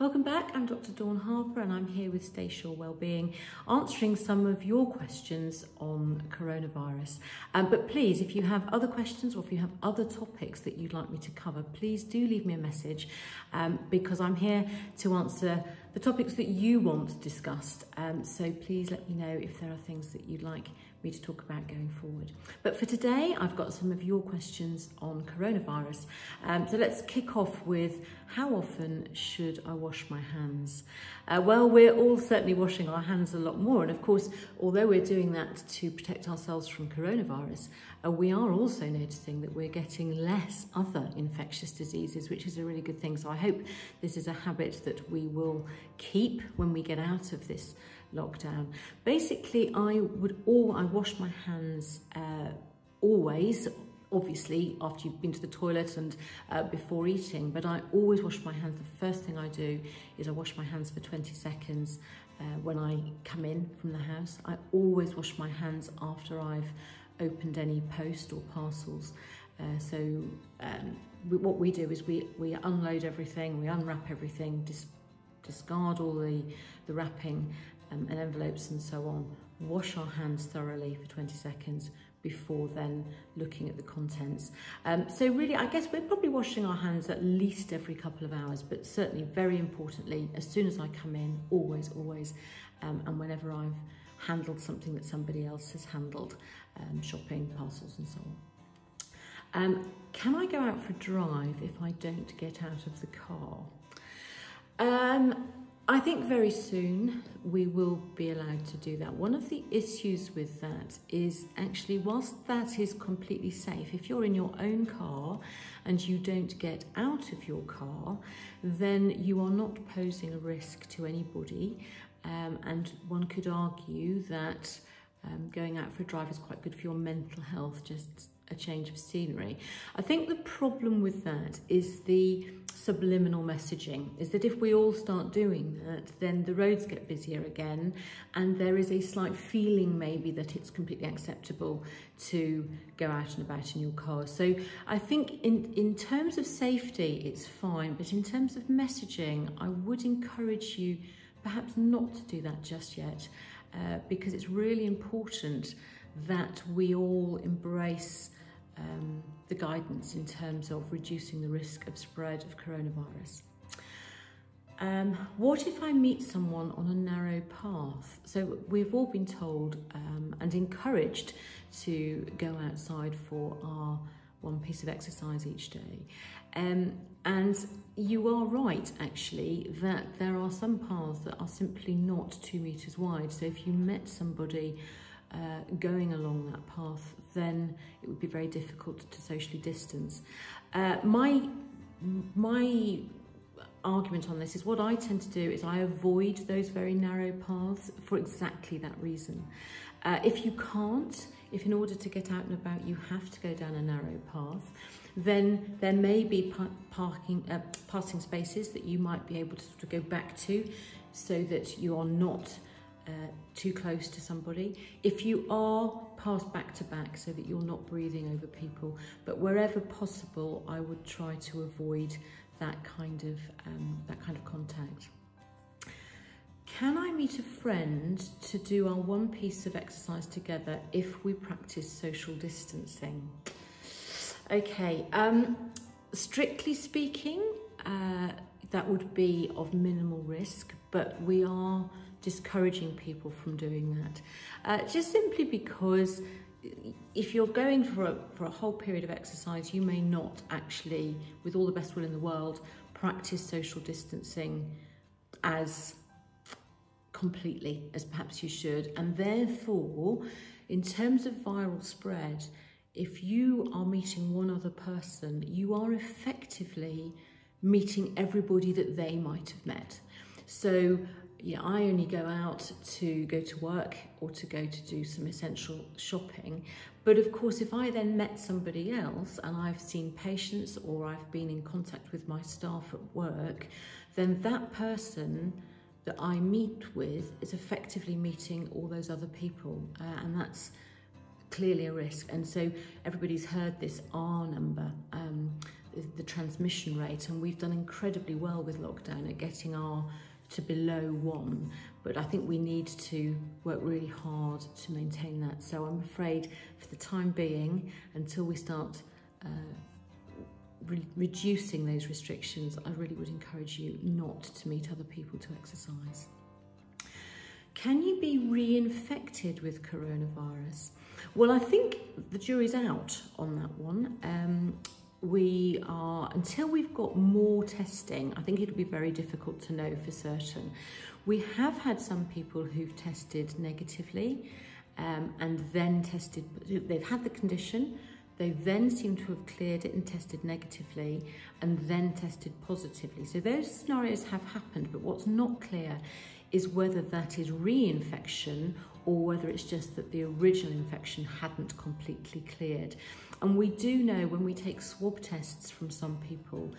Welcome back, I'm Dr. Dawn Harper and I'm here with Stay Sure Wellbeing, answering some of your questions on coronavirus. But please, if you have other questions or if you have other topics that you'd like me to cover, please do leave me a message because I'm here to answer the topics that you want discussed. So please let me know if there are things that you'd like me to talk about going forward. But for today, I've got some of your questions on coronavirus. So let's kick off with, how often should I wash my hands? Well, we're all certainly washing our hands a lot more. And of course, although we're doing that to protect ourselves from coronavirus, we are also noticing that we're getting less other infectious diseases, which is a really good thing. So I hope this is a habit that we will keep when we get out of this lockdown. Basically, I wash my hands always, obviously after you've been to the toilet and before eating, but I always wash my hands. The first thing I do is I wash my hands for 20 seconds when I come in from the house. I always wash my hands after I've opened any post or parcels. What we do is we unload everything, we unwrap everything, discard all the wrapping and envelopes and so on, wash our hands thoroughly for 20 seconds before then looking at the contents. So really, I guess we're probably washing our hands at least every couple of hours, but certainly very importantly, as soon as I come in, always, and whenever I've handled something that somebody else has handled, shopping, parcels and so on. Can I go out for a drive if I don't get out of the car? I think very soon we will be allowed to do that. One of the issues with that is actually, whilst that is completely safe, if you're in your own car and you don't get out of your car, then you are not posing a risk to anybody. And one could argue that going out for a drive is quite good for your mental health, just a change of scenery. I think the problem with that is the subliminal messaging, is that if we all start doing that, then the roads get busier again, and there is a slight feeling maybe that it's completely acceptable to go out and about in your car. So I think in terms of safety, it's fine, but in terms of messaging, I would encourage you perhaps not to do that just yet, because it's really important that we all embrace the guidance in terms of reducing the risk of spread of coronavirus. What if I meet someone on a narrow path? So we've all been told and encouraged to go outside for our one piece of exercise each day. And you are right, actually, that there are some paths that are simply not 2 meters wide. So if you met somebody going along that path, then it would be very difficult to socially distance. My argument on this is, what I tend to do is I avoid those very narrow paths for exactly that reason. If you can't, if in order to get out and about you have to go down a narrow path, then there may be passing spaces that you might be able to sort of go back to so that you are not too close to somebody. If you are, pass back to back so that you're not breathing over people. But wherever possible, I would try to avoid that kind of contact. Can I meet a friend to do our one piece of exercise together if we practice social distancing? Okay, strictly speaking, that would be of minimal risk, but we are discouraging people from doing that. Just simply because if you're going for a whole period of exercise, you may not actually, with all the best will in the world, practice social distancing as completely as perhaps you should. And therefore, in terms of viral spread, if you are meeting one other person, you are effectively meeting everybody that they might have met. So yeah, I only go out to go to work or to go to do some essential shopping. But of course, if I then met somebody else and I've seen patients or I've been in contact with my staff at work, then that person that I meet with is effectively meeting all those other people. And that's clearly a risk. And so everybody's heard this R number. the transmission rate, and we've done incredibly well with lockdown at getting our to below 1, but I think we need to work really hard to maintain that. So I'm afraid for the time being, until we start reducing those restrictions, I really would encourage you not to meet other people to exercise. Can you be reinfected with coronavirus? Well, I think the jury's out on that one. Until we've got more testing, I think it'll be very difficult to know for certain. We have had some people who've tested negatively and then they've had the condition, they then seem to have cleared it and tested negatively and then tested positively. So those scenarios have happened, but what's not clear is whether that is reinfection or whether it's just that the original infection hadn't completely cleared. And we do know when we take swab tests from some people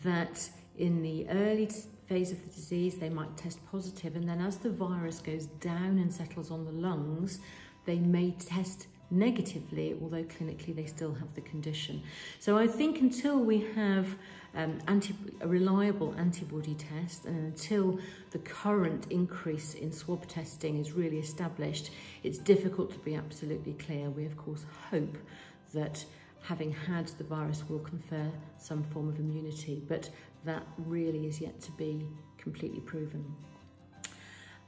that in the early phase of the disease, they might test positive, and then as the virus goes down and settles on the lungs, they may test negatively, although clinically they still have the condition. So I think until we have a reliable antibody test, and until the current increase in swab testing is really established, it's difficult to be absolutely clear. We of course hope that having had the virus will confer some form of immunity, but that really is yet to be completely proven.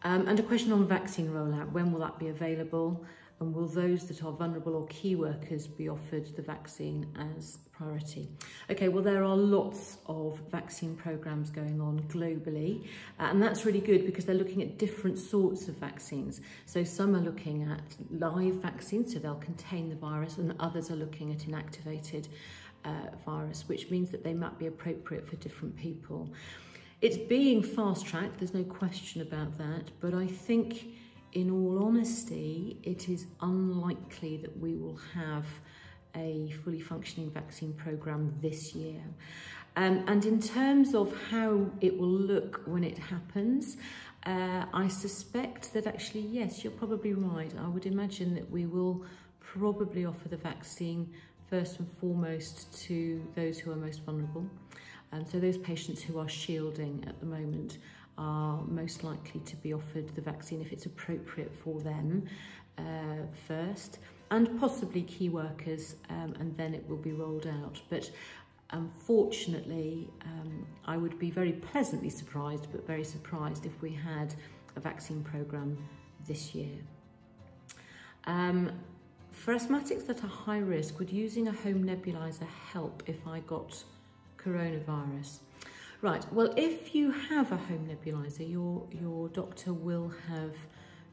And a question on vaccine rollout: when will that be available? And will those that are vulnerable or key workers be offered the vaccine as priority? Okay, well, there are lots of vaccine programs going on globally, and that's really good because they're looking at different sorts of vaccines. So some are looking at live vaccines, so they'll contain the virus, and others are looking at inactivated virus, which means that they might be appropriate for different people. It's being fast-tracked, there's no question about that, but I think, in all honesty, it is unlikely that we will have a fully functioning vaccine programme this year. And in terms of how it will look when it happens, I suspect that actually, yes, you're probably right. I would imagine that we will probably offer the vaccine first and foremost to those who are most vulnerable. And so those patients who are shielding at the moment are most likely to be offered the vaccine if it's appropriate for them first, and possibly key workers, and then it will be rolled out. But unfortunately, I would be very pleasantly surprised, but very surprised if we had a vaccine programme this year. For asthmatics that are high risk, would using a home nebulizer help if I got coronavirus? Right, well, if you have a home nebulizer, your doctor will have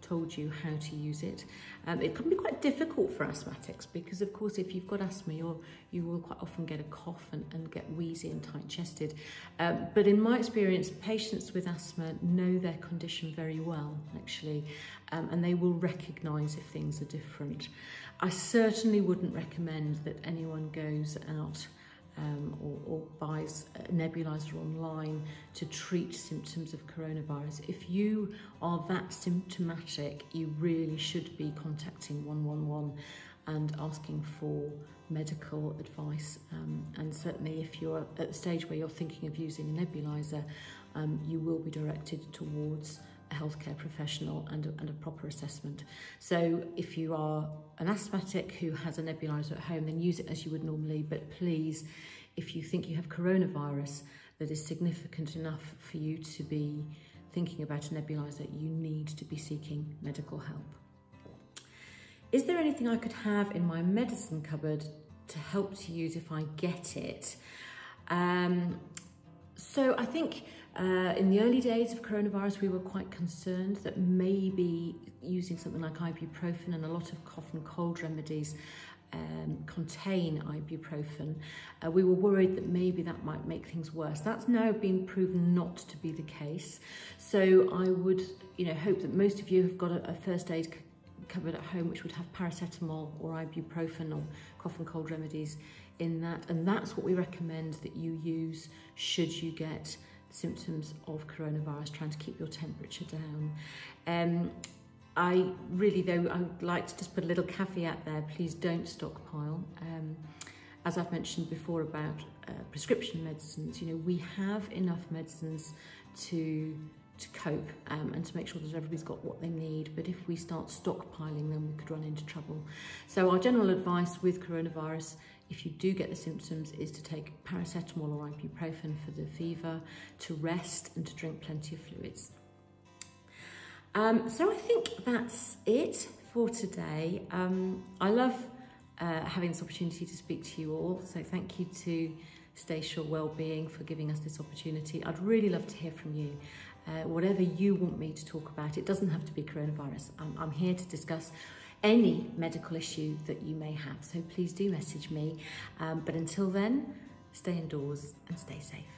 told you how to use it. It can be quite difficult for asthmatics because, of course, if you've got asthma, you will quite often get a cough and get wheezy and tight-chested. But in my experience, patients with asthma know their condition very well, actually, and they will recognise if things are different. I certainly wouldn't recommend that anyone goes out or buys a nebulizer online to treat symptoms of coronavirus. If you are that symptomatic, you really should be contacting 111 and asking for medical advice. And certainly if you're at the stage where you're thinking of using a nebulizer, you will be directed towards a healthcare professional and a proper assessment. So if you are an asthmatic who has a nebulizer at home, then use it as you would normally, but please, if you think you have coronavirus that is significant enough for you to be thinking about a nebulizer, you need to be seeking medical help. Is there anything I could have in my medicine cupboard to help to use if I get it? So I think in the early days of coronavirus, we were quite concerned that maybe using something like ibuprofen, and a lot of cough and cold remedies contain ibuprofen. We were worried that maybe that might make things worse. That's now been proven not to be the case. So I would, hope that most of you have got a first aid cupboard at home which would have paracetamol or ibuprofen or cough and cold remedies in that, and that's what we recommend that you use should you get symptoms of coronavirus, trying to keep your temperature down. I would like to just put a little caveat there: please don't stockpile. as I've mentioned before about prescription medicines, you know, we have enough medicines to cope and to make sure that everybody's got what they need. But if we start stockpiling, then we could run into trouble. So our general advice with coronavirus, if you do get the symptoms, is to take paracetamol or ibuprofen for the fever, to rest and to drink plenty of fluids. So I think that's it for today. I love having this opportunity to speak to you all. So thank you to Stay Sure Wellbeing for giving us this opportunity. I'd really love to hear from you. Whatever you want me to talk about, it doesn't have to be coronavirus. I'm here to discuss any medical issue that you may have. So please do message me. But until then, stay indoors and stay safe.